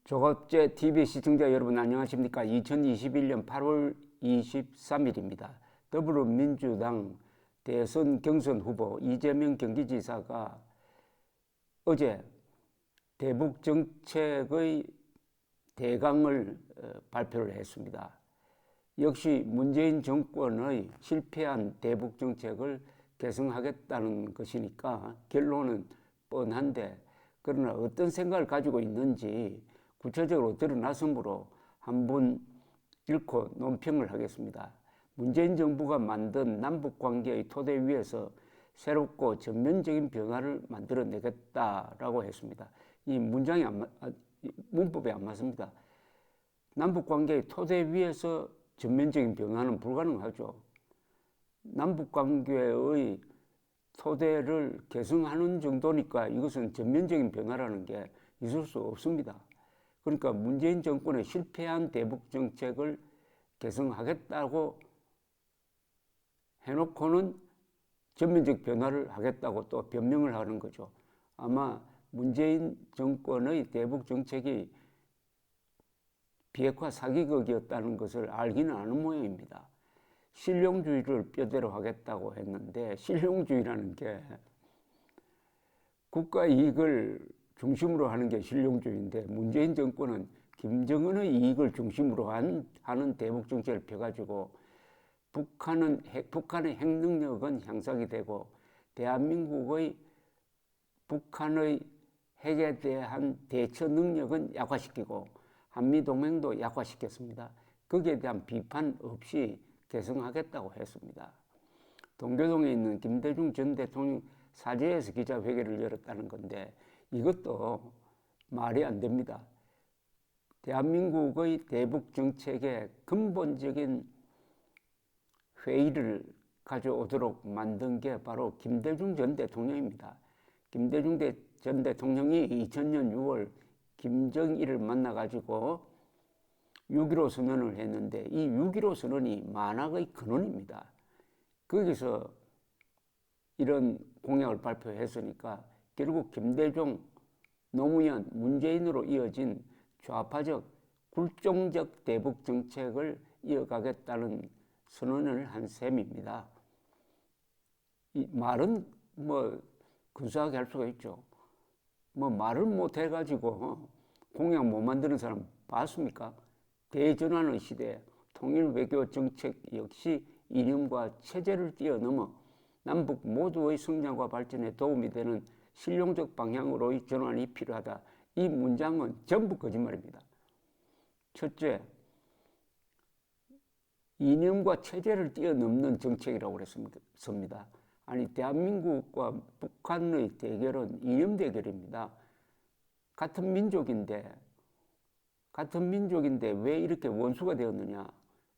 조갑제 TV 시청자 여러분 안녕하십니까? 2021년 8월 23일입니다. 더불어민주당 대선 경선 후보 이재명 경기지사가 어제 대북 정책의 대강을 발표를 했습니다. 역시 문재인 정권의 실패한 대북 정책을 개선하겠다는 것이니까 결론은 뻔한데, 그러나 어떤 생각을 가지고 있는지 구체적으로 드러났으므로 한번 읽고 논평을 하겠습니다. 문재인 정부가 만든 남북관계의 토대 위에서 새롭고 전면적인 변화를 만들어내겠다라고 했습니다. 이 문장이 문법에 안 맞습니다. 남북관계의 토대 위에서 전면적인 변화는 불가능하죠. 남북관계의 토대를 개선하는 정도니까 이것은 전면적인 변화라는 게 있을 수 없습니다. 그러니까 문재인 정권의 실패한 대북 정책을 개선하겠다고 해놓고는 전면적 변화를 하겠다고 또 변명을 하는 거죠. 아마 문재인 정권의 대북 정책이 비핵화 사기극이었다는 것을 알기는 아는 모양입니다. 실용주의를 뼈대로 하겠다고 했는데, 실용주의라는 게 국가 이익을 중심으로 하는 게 실용주의인데, 문재인 정권은 김정은의 이익을 중심으로 하는 대북 정책을 펴가지고 북한의 핵 능력은 향상이 되고 대한민국의 북한의 핵에 대한 대처 능력은 약화시키고 한미동맹도 약화시켰습니다. 거기에 대한 비판 없이 개선하겠다고 했습니다. 동교동에 있는 김대중 전 대통령 사저에서 기자회견을 열었다는 건데, 이것도 말이 안 됩니다. 대한민국의 대북 정책의 근본적인 회의를 가져오도록 만든 게 바로 김대중 전 대통령입니다. 김대중 전 대통령이 2000년 6월 김정일을 만나가지고 6.15 선언을 했는데, 이 6.15 선언이 만학의 근원입니다. 거기서 이런 공약을 발표했으니까 결국 김대중, 노무현, 문재인으로 이어진 좌파적, 굴종적 대북 정책을 이어가겠다는 선언을 한 셈입니다. 이 말은 근사하게 할 수가 있죠. 말을 못 해가지고 공약 못 만드는 사람 봤습니까? 대전환의 시대, 통일 외교 정책 역시 이념과 체제를 뛰어넘어 남북 모두의 성장과 발전에 도움이 되는 실용적 방향으로의 전환이 필요하다. 이 문장은 전부 거짓말입니다. 첫째, 이념과 체제를 뛰어넘는 정책이라고 그랬습니다. 아니, 대한민국과 북한의 대결은 이념 대결입니다. 같은 민족인데 왜 이렇게 원수가 되었느냐?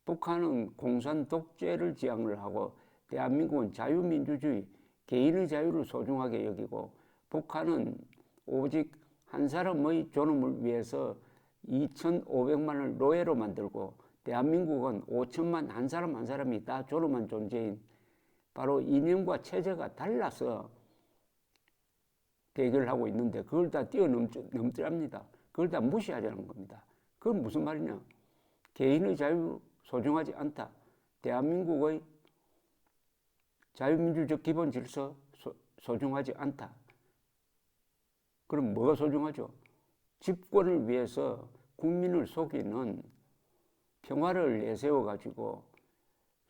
북한은 공산 독재를 지향을 하고 대한민국은 자유민주주의, 개인의 자유를 소중하게 여기고, 북한은 오직 한 사람의 존엄을 위해서 2,500만을 노예로 만들고, 대한민국은 5천만 한 사람 한 사람이 다 존엄한 존재인, 바로 이념과 체제가 달라서 대결을 하고 있는데, 그걸 다 뛰어넘더랍니다. 그걸 다 무시하자는 겁니다. 그건 무슨 말이냐? 개인의 자유 소중하지 않다. 대한민국의 자유민주적 기본 질서 소중하지 않다. 그럼 뭐가 소중하죠? 집권을 위해서 국민을 속이는, 평화를 내세워가지고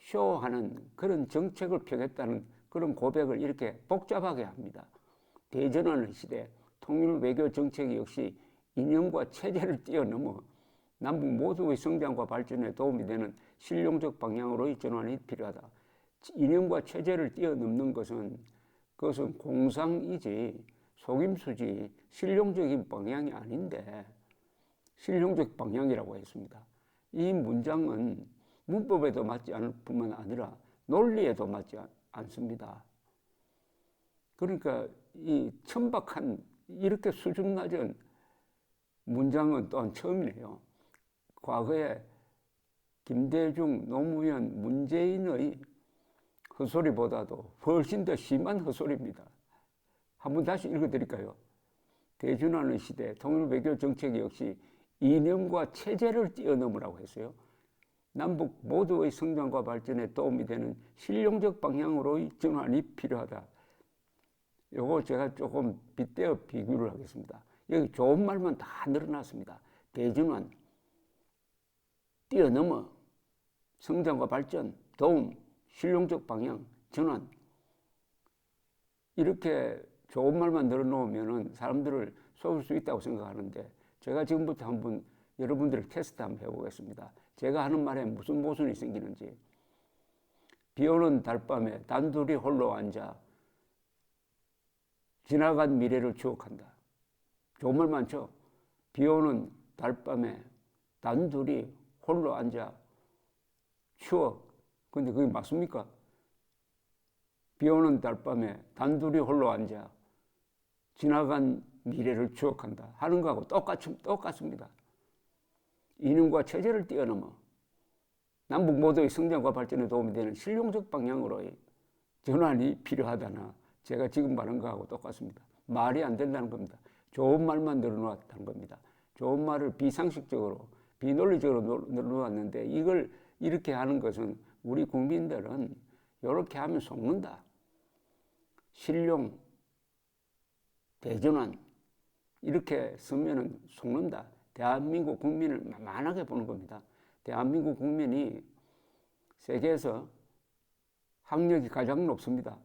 쇼하는 그런 정책을 펴겠다는 그런 고백을 이렇게 복잡하게 합니다. 대전환의 시대, 통일 외교 정책이 역시 이념과 체제를 뛰어넘어 남북 모두의 성장과 발전에 도움이 되는 실용적 방향으로의 전환이 필요하다. 이념과 체제를 뛰어넘는 그것은 공상이지 속임수지 실용적인 방향이 아닌데, 실용적 방향이라고 했습니다. 이 문장은 문법에도 맞지 않을 뿐만 아니라 논리에도 맞지 않습니다. 그러니까 이 천박한, 이렇게 수준 낮은 문장은 또한 처음이네요. 과거에 김대중, 노무현, 문재인의 헛소리보다도 훨씬 더 심한 헛소리입니다. 한번 다시 읽어드릴까요? 대전환의 시대, 통일 외교 정책 역시 이념과 체제를 뛰어넘으라고 했어요. 남북 모두의 성장과 발전에 도움이 되는 실용적 방향으로의 전환이 필요하다. 요거 제가 조금 빗대어 비교를 하겠습니다. 여기 좋은 말만 다 늘어났습니다. 대전환, 뛰어넘어, 성장과 발전, 도움, 실용적 방향, 전환. 이렇게 좋은 말만 늘어놓으면 사람들을 속일 수 있다고 생각하는데, 제가 지금부터 한번 여러분들을 테스트 한번 해보겠습니다. 제가 하는 말에 무슨 모순이 생기는지. 비 오는 달밤에 단둘이 홀로 앉아 지나간 미래를 추억한다. 좋은 말 많죠? 비 오는 달밤에 단둘이 홀로 앉아 추억. 근데 그게 맞습니까? 비 오는 달밤에 단둘이 홀로 앉아 지나간 미래를 추억한다 하는 거하고 똑같습니다. 이념과 체제를 뛰어넘어 남북 모두의 성장과 발전에 도움이 되는 실용적 방향으로의 전환이 필요하다나 제가 지금 말한 거하고 똑같습니다. 말이 안 된다는 겁니다. 좋은 말만 늘어놓았다는 겁니다. 좋은 말을 비상식적으로, 비논리적으로 늘어놓았는데 이걸 이렇게 하는 것은 우리 국민들은 이렇게 하면 속는다. 실용, 대전환 이렇게 쓰면은 속는다. 대한민국 국민을 만만하게 보는 겁니다. 대한민국 국민이 세계에서 학력이 가장 높습니다.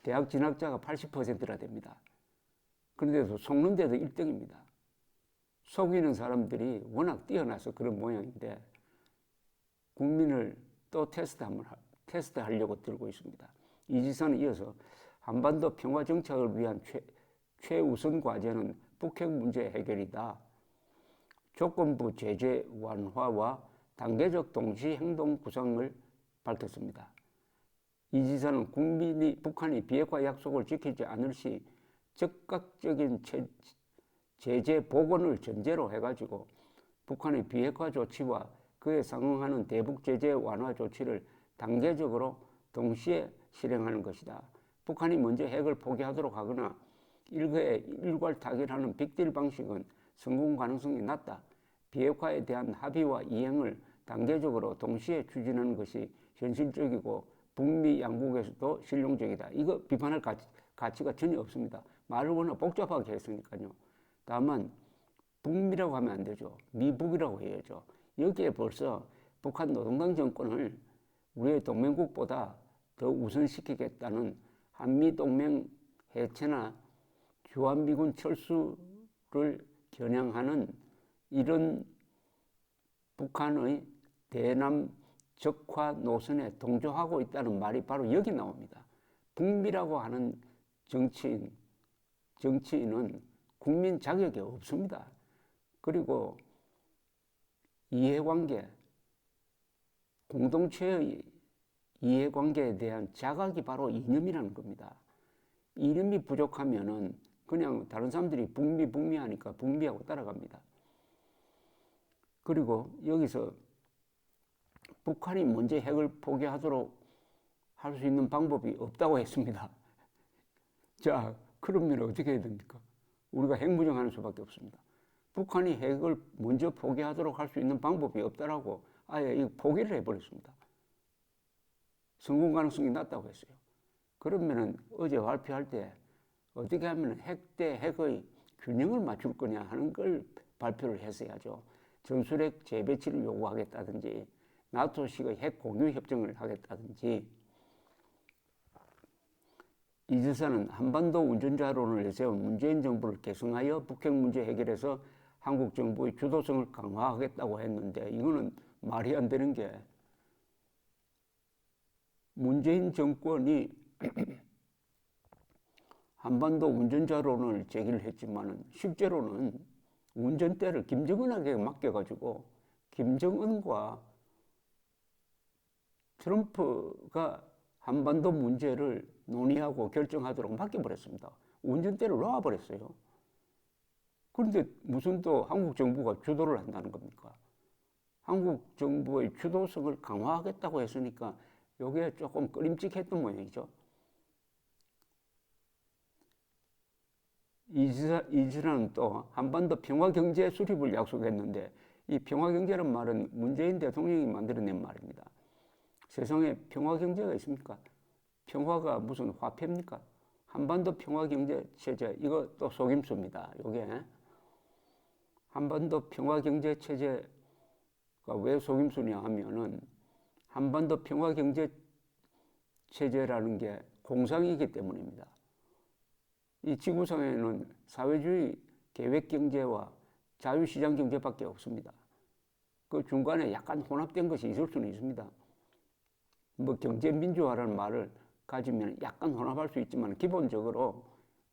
대학 진학자가 80%나 됩니다. 그런데도 속는데도 1등입니다. 속이는 사람들이 워낙 뛰어나서 그런 모양인데 국민을 또 테스트하려고 들고 있습니다. 이 지사는 이어서 한반도 평화 정착을 위한 최우선 과제는 북핵 문제 해결이다. 조건부 제재 완화와 단계적 동시 행동 구상을 밝혔습니다. 이 지사는 북한이 비핵화 약속을 지키지 않을 시 즉각적인 제재 복원을 전제로 해가지고 북한의 비핵화 조치와 그에 상응하는 대북 제재 완화 조치를 단계적으로 동시에 실행하는 것이다. 북한이 먼저 핵을 포기하도록 하거나 일괄 타결하는 빅딜 방식은 성공 가능성이 낮다. 비핵화에 대한 합의와 이행을 단계적으로 동시에 추진하는 것이 현실적이고 북미 양국에서도 실용적이다. 이거 비판할 가치가 전혀 없습니다. 말을 워낙 복잡하게 했으니까요. 다만 북미라고 하면 안 되죠. 미북이라고 해야죠. 여기에 벌써 북한 노동당 정권을 우리의 동맹국보다 더 우선시키겠다는 한미동맹 해체나 주한미군 철수를 겨냥하는 이런 북한의 대남 적화 노선에 동조하고 있다는 말이 바로 여기 나옵니다. 북미라고 하는 정치인은 국민 자격이 없습니다. 그리고 이해관계, 공동체의 이해관계에 대한 자각이 바로 이념이라는 겁니다. 이념이 부족하면은 그냥 다른 사람들이 북미 하니까 북미하고 따라갑니다. 그리고 여기서 북한이 먼저 핵을 포기하도록 할 수 있는 방법이 없다고 했습니다. 자, 그러면 어떻게 해야 됩니까? 우리가 핵무장하는 수밖에 없습니다. 북한이 핵을 먼저 포기하도록 할 수 있는 방법이 없다라고 아예 포기를 해버렸습니다. 성공 가능성이 낮다고 했어요. 그러면은 어제 발표할 때 어떻게 하면 핵 대 핵의 균형을 맞출 거냐 하는 걸 발표를 했어야죠. 전술핵 재배치를 요구하겠다든지 나토식의 핵 공유 협정을 하겠다든지. 이 지사는 한반도 운전자론을 내세운 문재인 정부를 계승하여 북핵 문제 해결에서 한국 정부의 주도성을 강화하겠다고 했는데 이거는 말이 안 되는 게 문재인 정권이 한반도 운전자론을 제기를 했지만 실제로는 운전대를 김정은에게 맡겨가지고 김정은과 트럼프가 한반도 문제를 논의하고 결정하도록 맡겨버렸습니다. 운전대를 놓아버렸어요. 그런데 무슨 또 한국 정부가 주도를 한다는 겁니까? 한국 정부의 주도성을 강화하겠다고 했으니까 이게 조금 꺼림칙했던 모양이죠. 이지라는 또 한반도 평화 경제 수립을 약속했는데 이 평화경제란 말은 문재인 대통령이 만들어낸 말입니다. 세상에 평화경제가 있습니까? 평화가 무슨 화폐입니까? 한반도 평화경제체제, 이거 또 속임수입니다. 요게 한반도 평화경제체제가 왜 속임수냐 하면은 한반도 평화경제체제라는 게 공상이기 때문입니다. 이 지구상에는 사회주의 계획경제와 자유시장경제밖에 없습니다. 그 중간에 약간 혼합된 것이 있을 수는 있습니다. 뭐 경제민주화라는 말을 가지면 약간 혼합할 수 있지만 기본적으로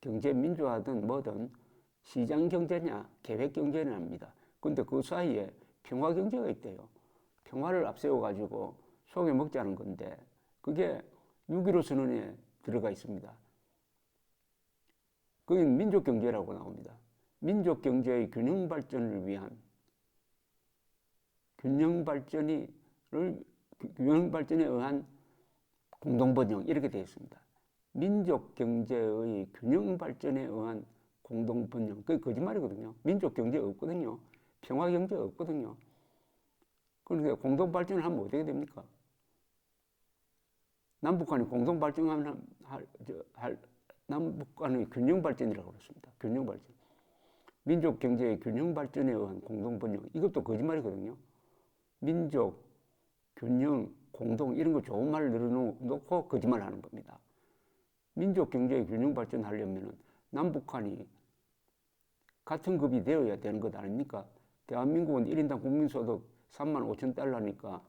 경제민주화든 뭐든 시장경제냐 계획경제냐입니다. 근데 그 사이에 평화경제가 있대요. 평화를 앞세워가지고 속여 먹자는 건데 그게 6.15 선언에 들어가 있습니다. 그게 민족경제라고 나옵니다. 민족경제의 균형발전을 위한 균형발전에 의한 공동번영 이렇게 되어 있습니다. 민족경제의 균형발전에 의한 공동번영, 그게 거짓말이거든요. 민족경제 없거든요. 평화경제 없거든요. 그러니까 공동발전을 하면 어떻게 됩니까? 남북한이 공동발전하면 남북한의 균형발전이라고 그랬습니다. 균형발전. 민족경제의 균형발전에 의한 공동번영, 이것도 거짓말이거든요. 민족, 균형, 공동 이런 거 좋은 말을 늘어놓고 거짓말 하는 겁니다. 민족 경제의 균형 발전하려면 남북한이 같은 급이 되어야 되는 것 아닙니까? 대한민국은 1인당 국민소득 35,000달러니까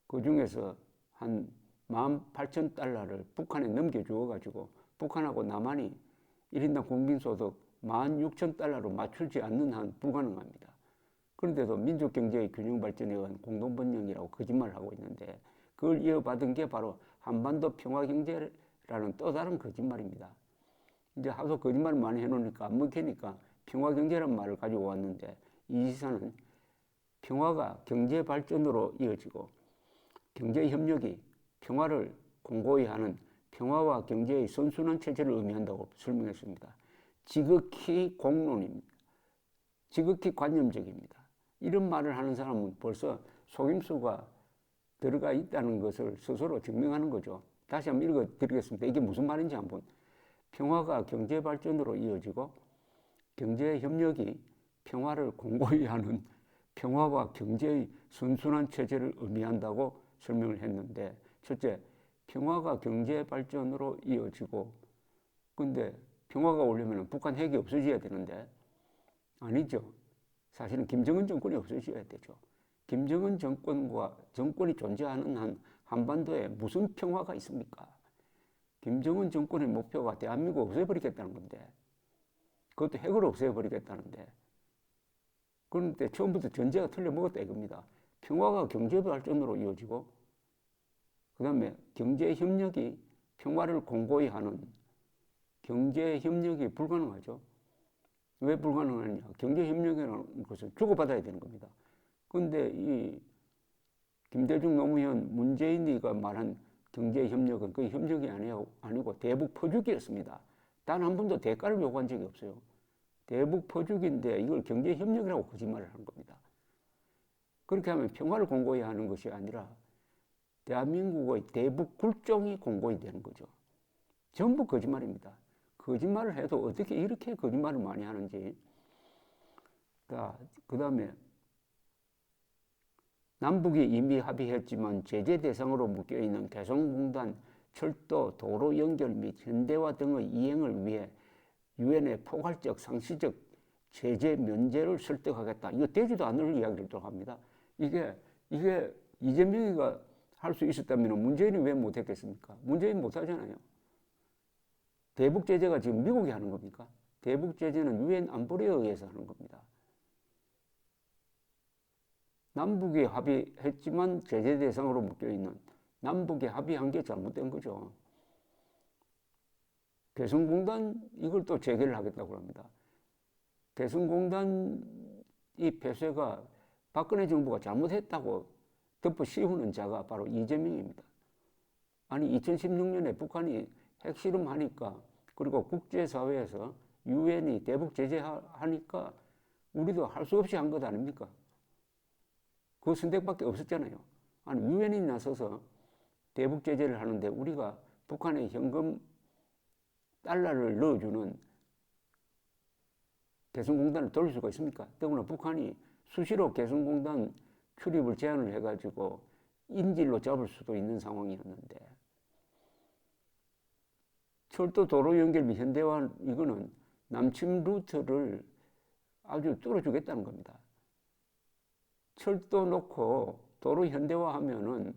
그 중에서 한 18,000달러를 북한에 넘겨주어가지고 북한하고 남한이 1인당 국민소득 16,000달러로 맞추지 않는 한 불가능합니다. 그런데도 민족경제의 균형발전에 의한 공동번영이라고 거짓말을 하고 있는데 그걸 이어받은 게 바로 한반도 평화경제라는 또 다른 거짓말입니다. 이제 하도 거짓말을 많이 해놓으니까 안 먹히니까 평화경제란 말을 가지고 왔는데 이 지사는 평화가 경제발전으로 이어지고 경제협력이 평화를 공고히 하는 평화와 경제의 선순환 체제를 의미한다고 설명했습니다. 지극히 공론입니다. 지극히 관념적입니다. 이런 말을 하는 사람은 벌써 속임수가 들어가 있다는 것을 스스로 증명하는 거죠. 다시 한번 읽어드리겠습니다. 이게 무슨 말인지 한번. 평화가 경제발전으로 이어지고 경제협력이 평화를 공고히 하는 평화와 경제의 선순환 체제를 의미한다고 설명을 했는데 첫째, 평화가 경제발전으로 이어지고 근데 평화가 오려면 북한 핵이 없어져야 되는데 아니죠. 사실은 김정은 정권이 없어져야 되죠. 김정은 정권이 존재하는 한 한반도에 무슨 평화가 있습니까? 김정은 정권의 목표가 대한민국 없애버리겠다는 건데 그것도 핵으로 없애버리겠다는데 그런데 처음부터 전제가 틀려먹었다 이겁니다. 평화가 경제발전으로 이어지고 그 다음에 경제협력이 평화를 공고히 하는 경제협력이 불가능하죠. 왜 불가능하냐? 경제협력이라는 것은 주고받아야 되는 겁니다. 그런데 이 김대중 노무현 문재인이가 말한 경제협력은 그 협력이 아니고 대북 퍼주기였습니다. 단 한 번도 대가를 요구한 적이 없어요. 대북 퍼주기인데 이걸 경제협력이라고 거짓말을 하는 겁니다. 그렇게 하면 평화를 공고히 하는 것이 아니라 대한민국의 대북 굴종이 공고히 되는 거죠. 전부 거짓말입니다. 거짓말을 해도 어떻게 이렇게 거짓말을 많이 하는지. 그 다음에 남북이 이미 합의했지만 제재 대상으로 묶여있는 개성공단, 철도, 도로 연결 및 현대화 등의 이행을 위해 유엔의 포괄적 상시적 제재 면제를 설득하겠다. 이거 되지도 않을 이야기를 또 합니다. 이게 이재명이가 할 수 있었다면 문재인이 왜 못했겠습니까? 문재인 못하잖아요. 대북 제재가 지금 미국이 하는 겁니까? 대북 제재는 유엔 안보리에 의해서 하는 겁니다. 남북이 합의했지만 제재 대상으로 묶여있는 남북이 합의한 게 잘못된 거죠. 개성공단 이걸 또 재개를 하겠다고 합니다. 개성공단이 폐쇄가 박근혜 정부가 잘못했다고 덮어 씌우는 자가 바로 이재명입니다. 아니 2016년에 북한이 핵실험하니까 그리고 국제사회에서 유엔이 대북 제재하니까 우리도 할 수 없이 한 것 아닙니까? 그 선택밖에 없었잖아요. 아니, 유엔이 나서서 대북 제재를 하는데 우리가 북한에 현금 달러를 넣어주는 개성공단을 돌릴 수가 있습니까? 더구나 북한이 수시로 개성공단 출입을 제한을 해가지고 인질로 잡을 수도 있는 상황이었는데, 철도 도로 연결 및 현대화, 이거는 남침 루트를 아주 뚫어주겠다는 겁니다. 철도 놓고 도로 현대화하면은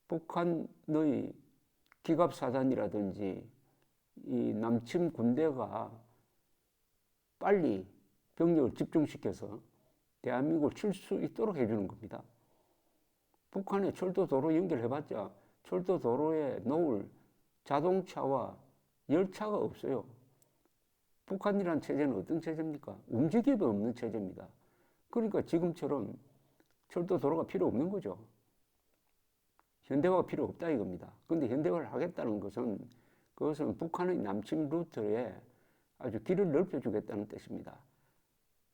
북한의 기갑사단이라든지 이 남침 군대가 빨리 병력을 집중시켜서 대한민국을 칠 수 있도록 해주는 겁니다. 북한에 철도 도로 연결해봤자 철도 도로에 놓을 자동차와 열차가 없어요. 북한이란 체제는 어떤 체제입니까? 움직임이 없는 체제입니다. 그러니까 지금처럼 철도 도로가 필요 없는 거죠. 현대화가 필요 없다 이겁니다. 그런데 현대화를 하겠다는 것은, 그것은 북한의 남침 루트에 아주 길을 넓혀주겠다는 뜻입니다.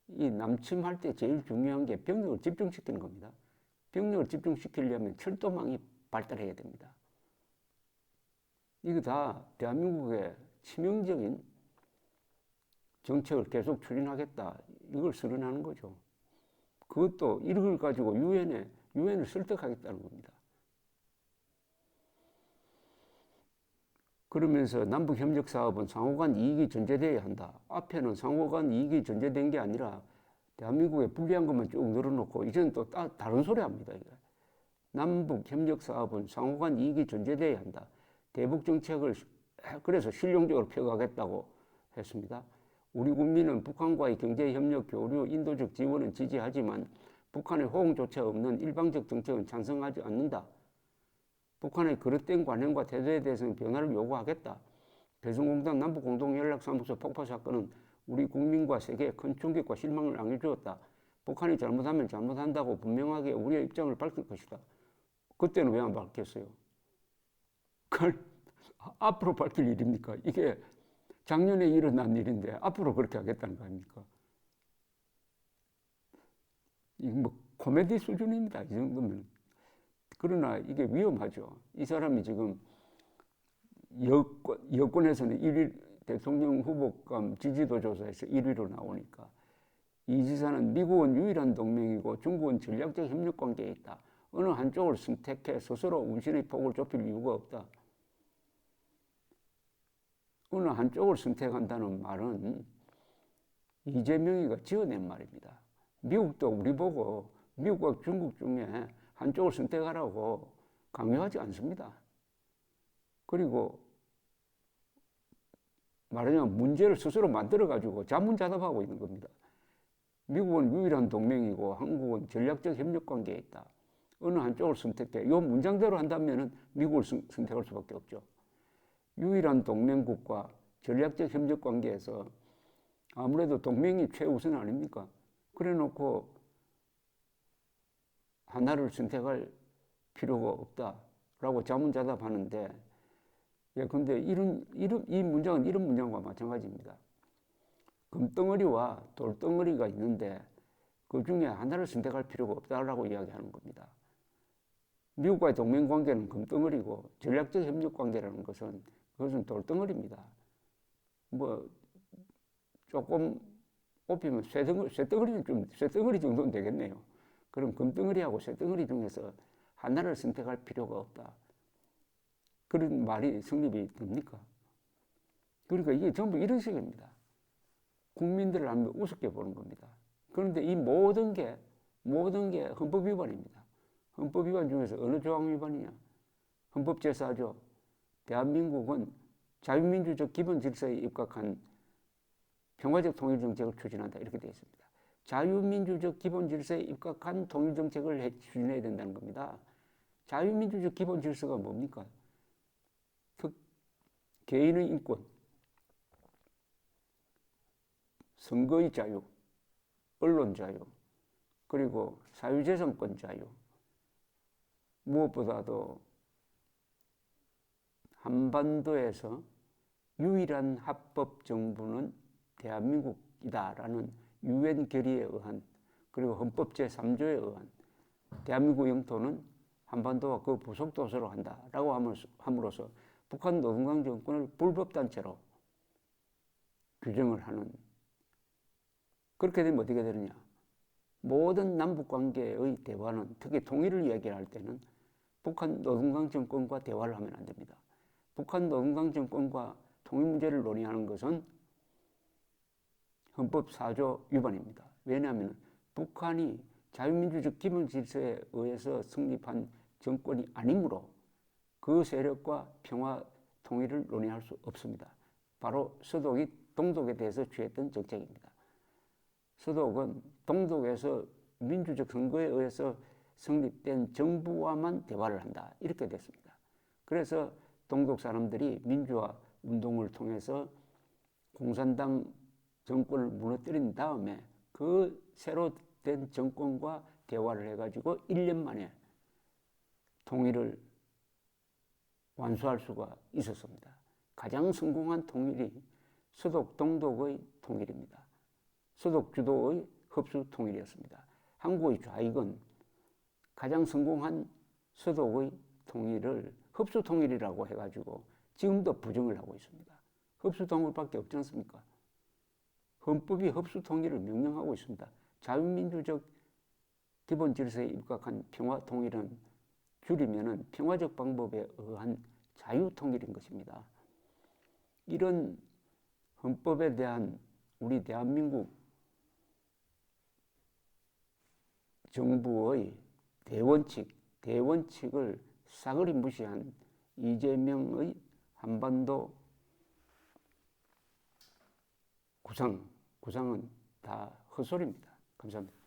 이 남침할 때 제일 중요한 게 병력을 집중시키는 겁니다. 병력을 집중시키려면 철도망이 발달해야 됩니다. 이거 다 대한민국의 치명적인 정책을 계속 추진하겠다, 이걸 선언하는 거죠. 그것도 이걸 가지고 유엔을 설득하겠다는 겁니다. 그러면서 남북협력사업은 상호간 이익이 전제되어야 한다. 앞에는 상호간 이익이 전제된 게 아니라 대한민국에 불리한 것만 쭉 늘어놓고 이제는 또 다른 소리 합니다. 남북협력사업은 상호간 이익이 전제되어야 한다. 대북정책을 그래서 실용적으로 펴가겠다고 했습니다. 우리 국민은 북한과의 경제협력, 교류, 인도적 지원은 지지하지만 북한의 호응조차 없는 일방적 정책은 찬성하지 않는다. 북한의 그릇된 관행과 태도에 대해서는 변화를 요구하겠다. 개성공단 남북공동연락사무소 폭파 사건은 우리 국민과 세계에 큰 충격과 실망을 안겨주었다. 북한이 잘못하면 잘못한다고 분명하게 우리의 입장을 밝힐 것이다. 그때는 왜 안 밝혔어요? 그걸 앞으로 밝힐 일입니까? 이게 작년에 일어난 일인데 앞으로 그렇게 하겠다는 거 아닙니까? 이거 뭐 코미디 수준입니다. 이 정도면. 그러나 이게 위험하죠. 이 사람이 지금 여권에서는 1위, 대통령 후보감 지지도 조사에서 1위로 나오니까, 이 지사는 미국은 유일한 동맹이고 중국은 전략적 협력 관계에 있다. 어느 한쪽을 선택해 스스로 운신의 폭을 좁힐 이유가 없다. 어느 한쪽을 선택한다는 말은 이재명이가 지어낸 말입니다. 미국도 우리 보고 미국과 중국 중에 한쪽을 선택하라고 강요하지 않습니다. 그리고 말하자면 문제를 스스로 만들어가지고 자문자답하고 있는 겁니다. 미국은 유일한 동맹이고 한국은 전략적 협력 관계에 있다. 어느 한쪽을 선택해. 이 문장대로 한다면 미국을 선택할 수밖에 없죠. 유일한 동맹국과 전략적 협력 관계에서 아무래도 동맹이 최우선 아닙니까? 그래 놓고 하나를 선택할 필요가 없다라고 자문자답하는데, 예, 근데 이 문장은 이런 문장과 마찬가지입니다. 금덩어리와 돌덩어리가 있는데 그 중에 하나를 선택할 필요가 없다라고 이야기하는 겁니다. 미국과의 동맹 관계는 금덩어리고 전략적 협력 관계라는 것은 그것은 돌덩어리입니다. 뭐 조금 뽑히면 쇠덩어리 정도는 되겠네요. 그럼 금덩어리하고 쇠덩어리 중에서 하나를 선택할 필요가 없다. 그런 말이 성립이 됩니까? 그러니까 이게 전부 이런 식입니다. 국민들을 한번 우습게 보는 겁니다. 그런데 이 모든 게 헌법 위반입니다. 헌법 위반 중에서 어느 조항 위반이냐? 헌법 제4조. 대한민국은 자유민주적 기본 질서에 입각한 평화적 통일정책을 추진한다. 이렇게 되어 있습니다. 자유민주적 기본 질서에 입각한 통일정책을 추진해야 된다는 겁니다. 자유민주적 기본 질서가 뭡니까? 개인의 인권, 선거의 자유, 언론 자유, 그리고 사유재산권 자유, 무엇보다도 한반도에서 유일한 합법 정부는 대한민국이다라는 유엔 결의에 의한 그리고 헌법 제3조에 의한 대한민국 영토는 한반도와 그 부속 도서로 한다라고 함으로써 북한 노동당 정권을 불법단체로 규정을 하는, 그렇게 되면 어떻게 되느냐, 모든 남북관계의 대화는, 특히 통일을 이야기할 때는 북한 노동당 정권과 대화를 하면 안 됩니다. 북한 노동당 정권과 통일 문제를 논의하는 것은 헌법 4조 위반입니다. 왜냐하면 북한이 자유민주적 기본 질서에 의해서 성립한 정권이 아니므로 그 세력과 평화 통일을 논의할 수 없습니다. 바로 서독이 동독에 대해서 취했던 정책입니다. 서독은 동독에서 민주적 선거에 의해서 성립된 정부와만 대화를 한다, 이렇게 됐습니다. 그래서 동독 사람들이 민주화 운동을 통해서 공산당 정권을 무너뜨린 다음에 그 새로 된 정권과 대화를 해가지고 1년 만에 통일을 완수할 수가 있었습니다. 가장 성공한 통일이 서독 동독의 통일입니다. 서독 주도의 흡수 통일이었습니다. 한국의 좌익은 가장 성공한 서독의 통일을 흡수 통일이라고 해가지고 지금도 부정을 하고 있습니다. 흡수 통일밖에 없지 않습니까? 헌법이 흡수 통일을 명령하고 있습니다. 자유민주적 기본 질서에 입각한 평화 통일은 줄이면은 평화적 방법에 의한 자유 통일인 것입니다. 이런 헌법에 대한 우리 대한민국 정부의 대원칙을 싸그리 무시한 이재명의 한반도 구상은 다 헛소리입니다. 감사합니다.